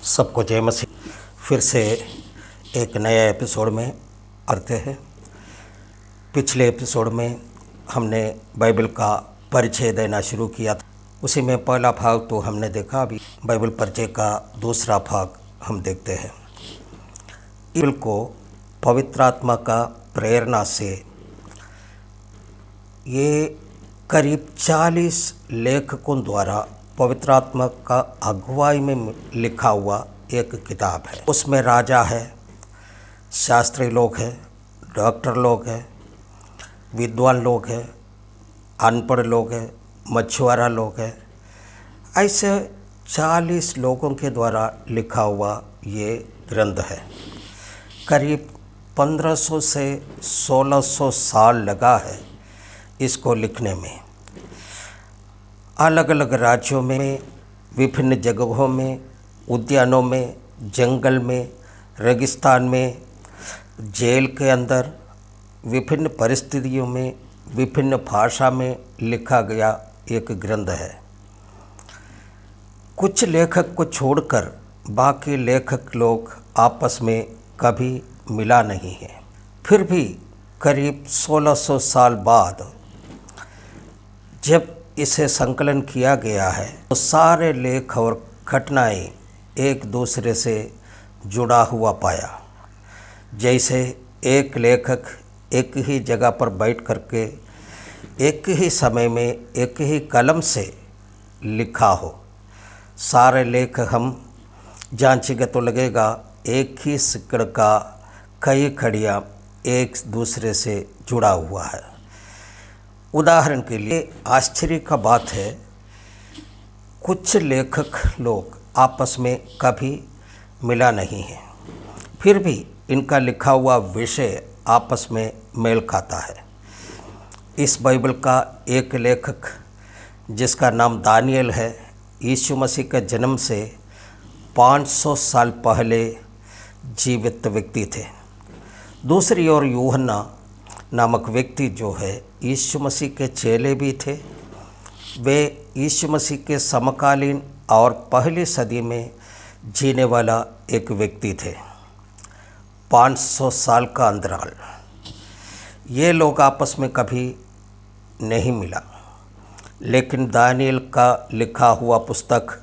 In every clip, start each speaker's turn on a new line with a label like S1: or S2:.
S1: सबको जय मसीह। फिर से एक नया एपिसोड में आते हैं। पिछले एपिसोड में हमने बाइबल का परिचय देना शुरू किया था। उसी में पहला भाग तो हमने देखा। अभी बाइबल परिचय का दूसरा भाग हम देखते हैं। बाइबल को पवित्र आत्मा का प्रेरणा से ये करीब 40 लेखकों द्वारा पवित्र आत्मा का अगुवाई में लिखा हुआ एक किताब है। उसमें राजा है, शास्त्री लोग हैं, डॉक्टर लोग हैं, विद्वान लोग हैं, अनपढ़ लोग हैं, मछुआरा लोग हैं। ऐसे 40 लोगों के द्वारा लिखा हुआ ये ग्रंथ है। करीब 1500 से 1600 साल लगा है इसको लिखने में। अलग अलग राज्यों में, विभिन्न जगहों में, उद्यानों में, जंगल में, रेगिस्तान में, जेल के अंदर, विभिन्न परिस्थितियों में, विभिन्न भाषा में लिखा गया एक ग्रंथ है। कुछ लेखक को छोड़कर बाकी लेखक लोग आपस में कभी मिला नहीं है। फिर भी करीब 1600 साल बाद जब इसे संकलन किया गया है तो सारे लेख और घटनाएं एक दूसरे से जुड़ा हुआ पाया। जैसे एक लेखक एक ही जगह पर बैठ करके एक ही समय में एक ही कलम से लिखा हो। सारे लेख हम जांचेंगे तो लगेगा एक ही सिक्कड़ का कई कड़ियाँ एक दूसरे से जुड़ा हुआ है। उदाहरण के लिए आश्चर्य का बात है, कुछ लेखक लोग आपस में कभी मिला नहीं है, फिर भी इनका लिखा हुआ विषय आपस में मेल खाता है। इस बाइबल का एक लेखक जिसका नाम दानियल है, यीशु मसीह के जन्म से 500 साल पहले जीवित व्यक्ति थे। दूसरी ओर यूहन्ना नामक व्यक्ति जो है यीशु मसीह के चेले भी थे। वे यीशु मसीह के समकालीन और पहली सदी में जीने वाला एक व्यक्ति थे। 500 साल का अंतराल। ये लोग आपस में कभी नहीं मिला, लेकिन दानियल का लिखा हुआ पुस्तक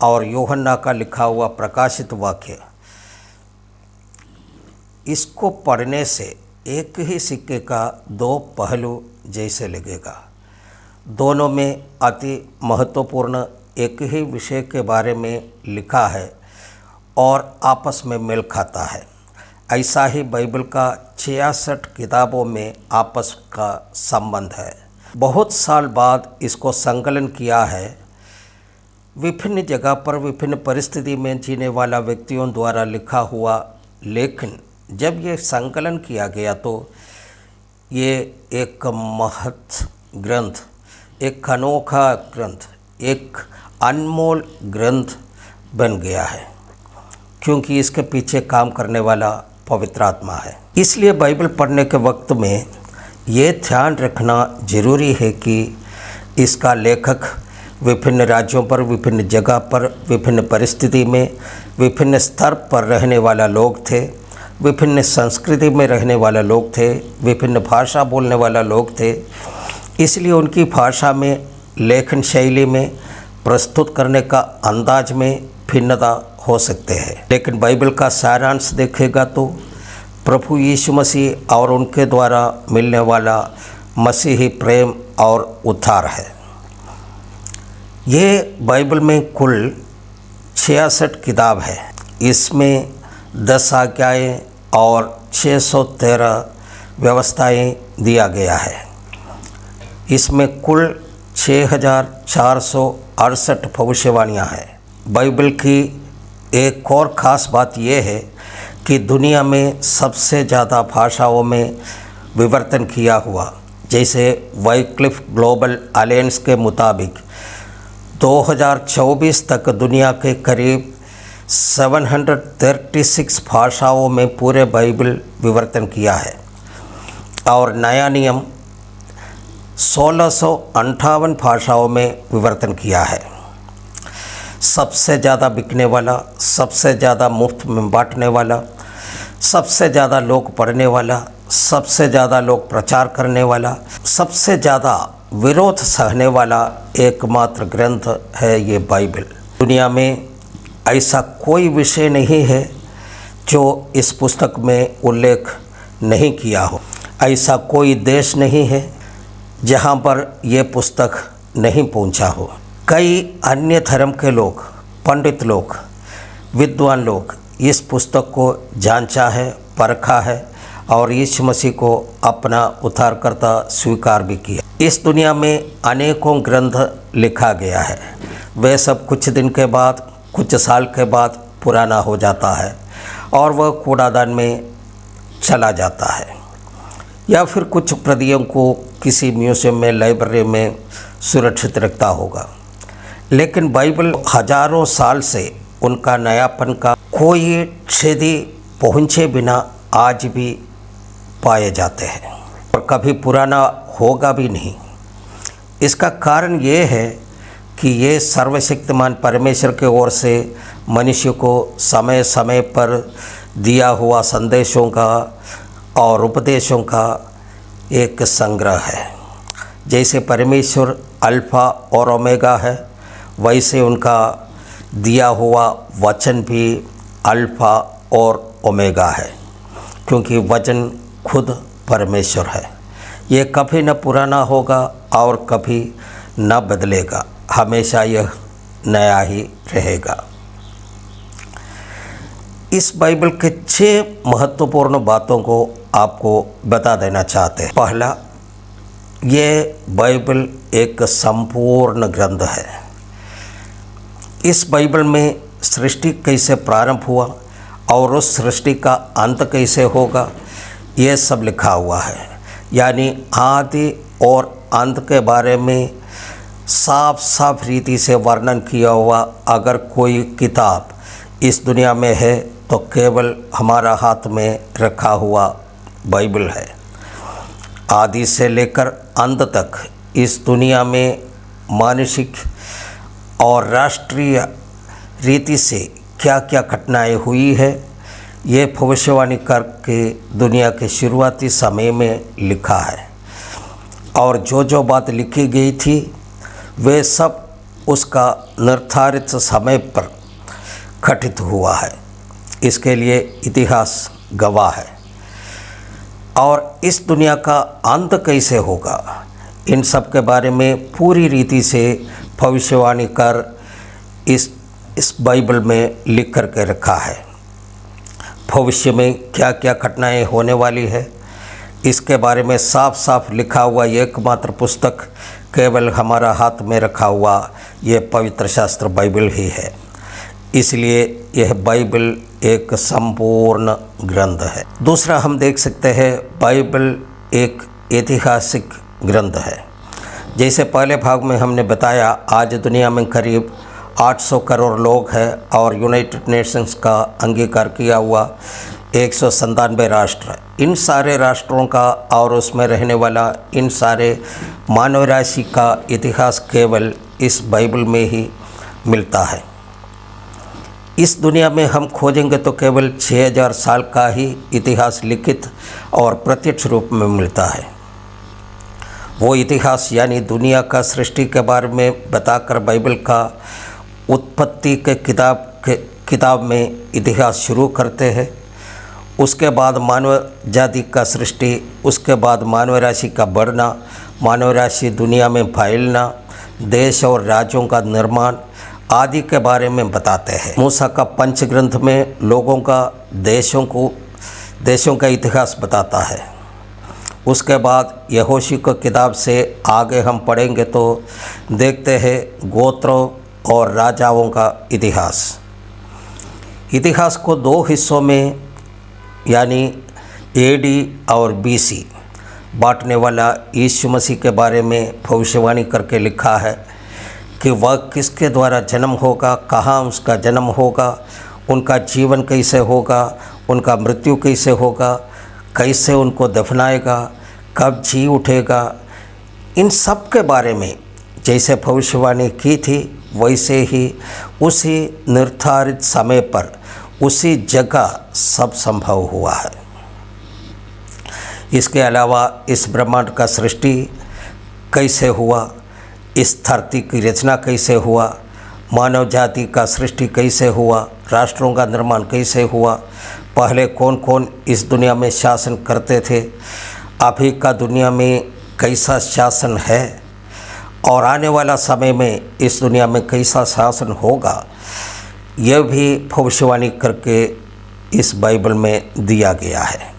S1: और यूहन्ना का लिखा हुआ प्रकाशित वाक्य, इसको पढ़ने से एक ही सिक्के का दो पहलू जैसे लगेगा। दोनों में अति महत्वपूर्ण एक ही विषय के बारे में लिखा है और आपस में मेल खाता है। ऐसा ही बाइबल का 66 किताबों में आपस का संबंध है। बहुत साल बाद इसको संकलन किया है। विभिन्न जगह पर विभिन्न परिस्थिति में जीने वाला व्यक्तियों द्वारा लिखा हुआ, लेकिन जब ये संकलन किया गया तो ये एक महत् ग्रंथ, एक अनोखा ग्रंथ, एक अनमोल ग्रंथ बन गया है, क्योंकि इसके पीछे काम करने वाला पवित्र आत्मा है। इसलिए बाइबल पढ़ने के वक्त में ये ध्यान रखना जरूरी है कि इसका लेखक विभिन्न राज्यों पर, विभिन्न जगह पर, विभिन्न परिस्थिति में, विभिन्न स्तर पर रहने वाला लोग थे, विभिन्न संस्कृति में रहने वाला लोग थे, विभिन्न भाषा बोलने वाला लोग थे। इसलिए उनकी भाषा में, लेखन शैली में, प्रस्तुत करने का अंदाज में भिन्नता हो सकते हैं। लेकिन बाइबल का सारांश देखेगा तो प्रभु यीशु मसीह और उनके द्वारा मिलने वाला मसीही प्रेम और उद्धार है। ये बाइबल में कुल 66 किताब है। इसमें 10 आज्ञाएँ और 613 व्यवस्थाएँ दिया गया है। इसमें कुल 6468 भविष्यवाणियाँ हैं। बाइबल की एक और ख़ास बात यह है कि दुनिया में सबसे ज़्यादा भाषाओं में विवर्तन किया हुआ, जैसे वाइक्लिफ ग्लोबल अलायंस के मुताबिक 2024 तक दुनिया के करीब 736 भाषाओं में पूरे बाइबल विवर्तन किया है और नया नियम 1658 भाषाओं में विवर्तन किया है। सबसे ज़्यादा बिकने वाला, सबसे ज़्यादा मुफ्त में बांटने वाला, सबसे ज़्यादा लोग पढ़ने वाला, सबसे ज़्यादा लोग प्रचार करने वाला, सबसे ज़्यादा विरोध सहने वाला एकमात्र ग्रंथ है ये बाइबल। दुनिया में ऐसा कोई विषय नहीं है जो इस पुस्तक में उल्लेख नहीं किया हो। ऐसा कोई देश नहीं है जहाँ पर यह पुस्तक नहीं पहुँचा हो। कई अन्य धर्म के लोग, पंडित लोग, विद्वान लोग इस पुस्तक को जांचा है, परखा है और यीशु मसीह को अपना उद्धारकर्ता स्वीकार भी किया। इस दुनिया में अनेकों ग्रंथ लिखा गया है। वे सब कुछ दिन के बाद, कुछ साल के बाद पुराना हो जाता है और वह कूड़ादान में चला जाता है या फिर कुछ प्रतियों को किसी म्यूजियम में, लाइब्रेरी में सुरक्षित रखता होगा। लेकिन बाइबल हजारों साल से उनका नयापन का कोई क्षति पहुँचे बिना आज भी पाए जाते हैं और कभी पुराना होगा भी नहीं। इसका कारण ये है कि ये सर्वशक्तिमान परमेश्वर की ओर से मनुष्य को समय समय पर दिया हुआ संदेशों का और उपदेशों का एक संग्रह है। जैसे परमेश्वर अल्फ़ा और ओमेगा है, वैसे उनका दिया हुआ वचन भी अल्फ़ा और ओमेगा है, क्योंकि वचन खुद परमेश्वर है। ये कभी न पुराना होगा और कभी न बदलेगा, हमेशा यह नया ही रहेगा। इस बाइबल के 6 महत्वपूर्ण बातों को आपको बता देना चाहते हैं। पहला, ये बाइबल एक संपूर्ण ग्रंथ है। इस बाइबल में सृष्टि कैसे प्रारंभ हुआ और उस सृष्टि का अंत कैसे होगा, ये सब लिखा हुआ है। यानी आदि और अंत के बारे में साफ साफ रीति से वर्णन किया हुआ अगर कोई किताब इस दुनिया में है तो केवल हमारा हाथ में रखा हुआ बाइबल है। आदि से लेकर अंत तक इस दुनिया में मानसिक और राष्ट्रीय रीति से क्या क्या घटनाएं हुई है, ये भविष्यवाणी करके दुनिया के शुरुआती समय में लिखा है। और जो जो बात लिखी गई थी वे सब उसका निर्धारित समय पर घटित हुआ है। इसके लिए इतिहास गवाह है। और इस दुनिया का अंत कैसे होगा, इन सब के बारे में पूरी रीति से भविष्यवाणी कर इस बाइबल में लिख कर के रखा है। भविष्य में क्या क्या घटनाएं होने वाली है, इसके बारे में साफ साफ लिखा हुआ एकमात्र पुस्तक केवल हमारा हाथ में रखा हुआ ये पवित्र शास्त्र बाइबल ही है। इसलिए यह बाइबल एक संपूर्ण ग्रंथ है। दूसरा, हम देख सकते हैं बाइबल एक ऐतिहासिक ग्रंथ है। जैसे पहले भाग में हमने बताया, आज दुनिया में करीब 800 करोड़ लोग हैं और यूनाइटेड नेशंस का अंगीकार किया हुआ 197 राष्ट्र। इन सारे राष्ट्रों का और उसमें रहने वाला इन सारे मानव राशि का इतिहास केवल इस बाइबल में ही मिलता है। इस दुनिया में हम खोजेंगे तो केवल 6000 साल का ही इतिहास लिखित और प्रत्यक्ष रूप में मिलता है। वो इतिहास यानी दुनिया का सृष्टि के बारे में बताकर बाइबल का उत्पत्ति के किताब में इतिहास शुरू करते हैं। उसके बाद मानव जाति का सृष्टि, उसके बाद मानव राशि का बढ़ना, मानव राशि दुनिया में फैलना, देश और राज्यों का निर्माण आदि के बारे में बताते हैं। मूसा का पंचग्रंथ में लोगों का देशों का इतिहास बताता है। उसके बाद यहोशू की किताब से आगे हम पढ़ेंगे तो देखते हैं गोत्रों और राजाओं का इतिहास को 2 हिस्सों में यानी एडी और बीसी बांटने वाला यीशु मसीह के बारे में भविष्यवाणी करके लिखा है कि वह किसके द्वारा जन्म होगा, कहाँ उसका जन्म होगा, उनका जीवन कैसे होगा, उनका मृत्यु कैसे होगा, कैसे उनको दफनाएगा, कब जी उठेगा। इन सब के बारे में जैसे भविष्यवाणी की थी वैसे ही उसी निर्धारित समय पर उसी जगह सब संभव हुआ है। इसके अलावा इस ब्रह्मांड का सृष्टि कैसे हुआ, इस धरती की रचना कैसे हुआ, मानव जाति का सृष्टि कैसे हुआ, राष्ट्रों का निर्माण कैसे हुआ, पहले कौन कौन इस दुनिया में शासन करते थे, अभी का दुनिया में कैसा शासन है और आने वाला समय में इस दुनिया में कैसा शासन होगा, यह भी भविष्यवाणी करके इस बाइबल में दिया गया है।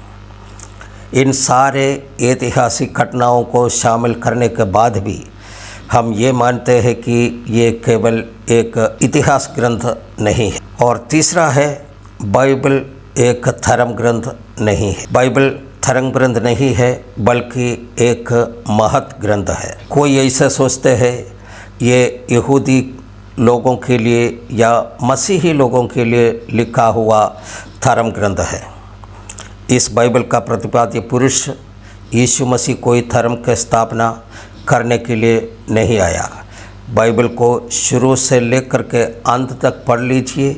S1: इन सारे ऐतिहासिक घटनाओं को शामिल करने के बाद भी हम ये मानते हैं कि ये केवल एक इतिहास ग्रंथ नहीं है। और तीसरा है, बाइबल एक धर्म ग्रंथ नहीं है। बाइबल धर्म ग्रंथ नहीं है बल्कि एक महत ग्रंथ है। कोई ऐसा सोचते हैं ये यहूदी लोगों के लिए या मसीही लोगों के लिए लिखा हुआ धर्म ग्रंथ है। इस बाइबल का प्रतिपाद्य पुरुष यीशु मसीह कोई धर्म की स्थापना करने के लिए नहीं आया। बाइबल को शुरू से लेकर के अंत तक पढ़ लीजिए,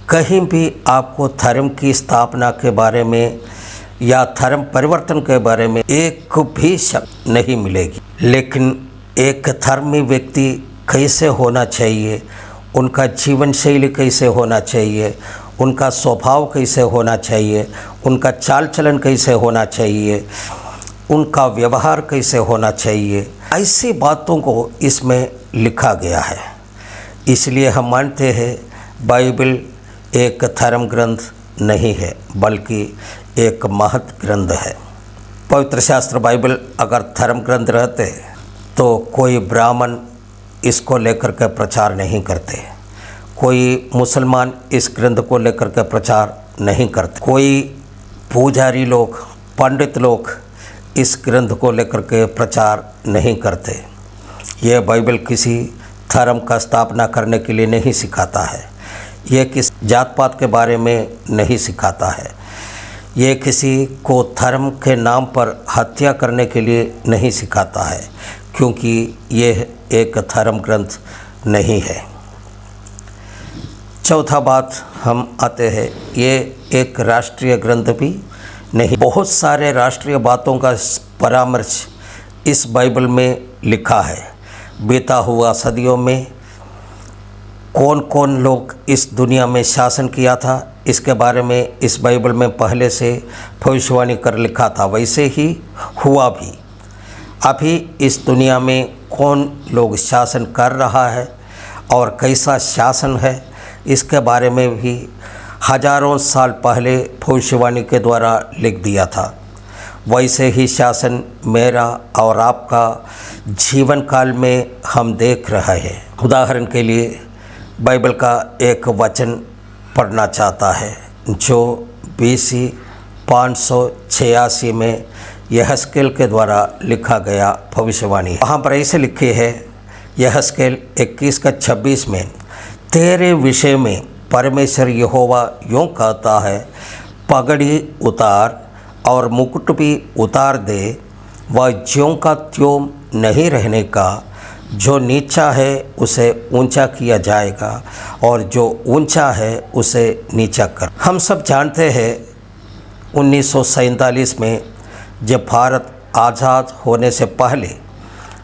S1: कहीं भी आपको धर्म की स्थापना के बारे में या धर्म परिवर्तन के बारे में एक भी शब्द नहीं मिलेगी। लेकिन एक धर्मी व्यक्ति कैसे होना चाहिए, उनका जीवन शैली कैसे होना चाहिए, उनका स्वभाव कैसे होना चाहिए, उनका चाल चलन कैसे होना चाहिए, उनका व्यवहार कैसे होना चाहिए, ऐसी बातों को इसमें लिखा गया है। इसलिए हम मानते हैं बाइबल एक धर्म ग्रंथ नहीं है बल्कि एक महत ग्रंथ है। पवित्र शास्त्र बाइबल अगर धर्म ग्रंथ रहते तो कोई ब्राह्मण इसको लेकर के प्रचार नहीं करते, कोई मुसलमान इस ग्रंथ को लेकर के प्रचार नहीं करते, कोई पुजारी लोग, पंडित लोग इस ग्रंथ को लेकर के प्रचार नहीं करते। यह बाइबल किसी धर्म का स्थापना करने के लिए नहीं सिखाता है, यह किस जात पात के बारे में नहीं सिखाता है, यह किसी को धर्म के नाम पर हत्या करने के लिए नहीं सिखाता है, क्योंकि यह एक धर्म ग्रंथ नहीं है। चौथा बात हम आते हैं, ये एक राष्ट्रीय ग्रंथ भी नहीं। बहुत सारे राष्ट्रीय बातों का परामर्श इस बाइबल में लिखा है। बीता हुआ सदियों में कौन कौन लोग इस दुनिया में शासन किया था, इसके बारे में इस बाइबल में पहले से भविष्यवाणी कर लिखा था, वैसे ही हुआ भी। अभी इस दुनिया में कौन लोग शासन कर रहा है और कैसा शासन है, इसके बारे में भी हजारों साल पहले भविष्यवाणी के द्वारा लिख दिया था। वैसे ही शासन मेरा और आपका जीवन काल में हम देख रहे हैं। उदाहरण के लिए बाइबल का एक वचन पढ़ना चाहता है जो BC 586 में यहस्केल के द्वारा लिखा गया भविष्यवाणी। वहाँ पर ऐसे लिखे है, यहस्केल 21:26 में, तेरे विषय में परमेश्वर यहोवा यूँ कहता है, पगड़ी उतार और मुकुट भी उतार दे, वह ज्यों का त्यों नहीं रहने का, जो नीचा है उसे ऊंचा किया जाएगा और जो ऊंचा है उसे नीचा कर। हम सब जानते हैं 1947 में जब भारत आज़ाद होने से पहले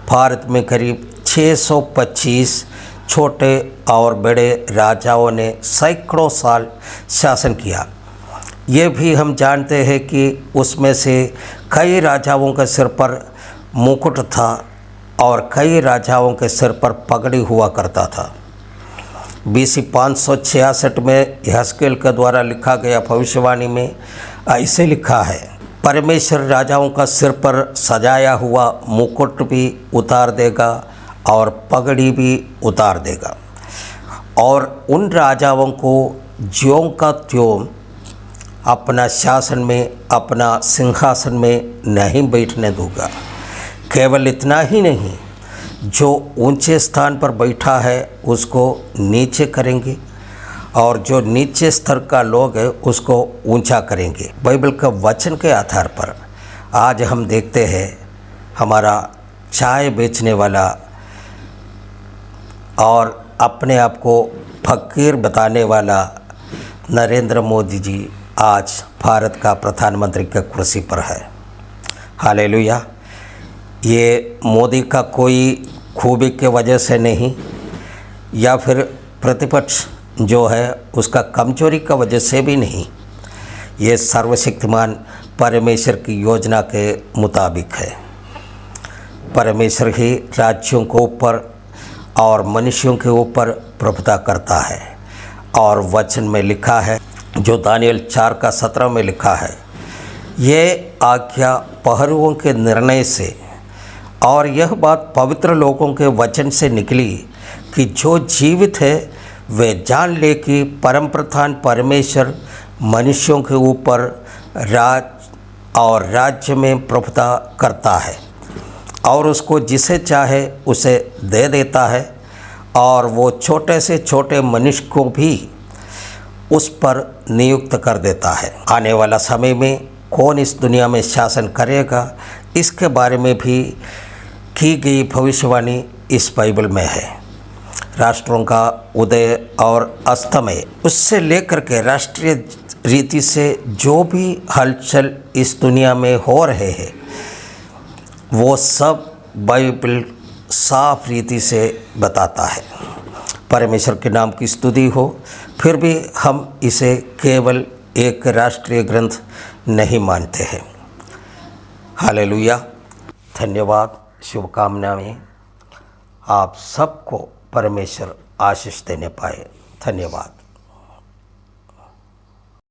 S1: भारत में करीब 625 छोटे और बड़े राजाओं ने सैकड़ों साल शासन किया। ये भी हम जानते हैं कि उसमें से कई राजाओं के सिर पर मुकुट था और कई राजाओं के सिर पर पगड़ी हुआ करता था। BC 566 में यहस्केल के द्वारा लिखा गया भविष्यवाणी में ऐसे लिखा है, परमेश्वर राजाओं का सिर पर सजाया हुआ मुकुट भी उतार देगा और पगड़ी भी उतार देगा और उन राजाओं को ज्यों का त्यों अपना शासन में, अपना सिंहासन में नहीं बैठने दूंगा। केवल इतना ही नहीं, जो ऊंचे स्थान पर बैठा है उसको नीचे करेंगे और जो नीचे स्तर का लोग है उसको ऊंचा करेंगे। बाइबल का वचन के आधार पर आज हम देखते हैं हमारा चाय बेचने वाला और अपने आप को फकीर बताने वाला नरेंद्र मोदी जी आज भारत का प्रधानमंत्री की कुर्सी पर है। हालेलुया। ये मोदी का कोई खूबी के वजह से नहीं या फिर प्रतिपक्ष जो है उसका कमजोरी का वजह से भी नहीं, ये सर्वशक्तिमान परमेश्वर की योजना के मुताबिक है। परमेश्वर ही राज्यों के ऊपर और मनुष्यों के ऊपर प्रभुता करता है। और वचन में लिखा है, जो दानियल 4:17 में लिखा है, ये आज्ञा पहरुओं के निर्णय से और यह बात पवित्र लोगों के वचन से निकली कि जो जीवित है वे जान ले कि परम प्रधान परमेश्वर मनुष्यों के ऊपर राज और राज्य में प्रभुता करता है और उसको जिसे चाहे उसे दे देता है, और वो छोटे से छोटे मनुष्य को भी उस पर नियुक्त कर देता है। आने वाला समय में कौन इस दुनिया में शासन करेगा, इसके बारे में भी की गई भविष्यवाणी इस बाइबल में है। राष्ट्रों का उदय और अस्तमय, उससे लेकर के राष्ट्रीय रीति से जो भी हलचल इस दुनिया में हो रहे हैं, वो सब बाइबल साफ रीति से बताता है। परमेश्वर के नाम की स्तुति हो। फिर भी हम इसे केवल एक राष्ट्रीय ग्रंथ नहीं मानते हैं। हालेलुया। धन्यवाद। शुभकामनाएं आप सबको परमेश्वर आशीष देने पाए। धन्यवाद।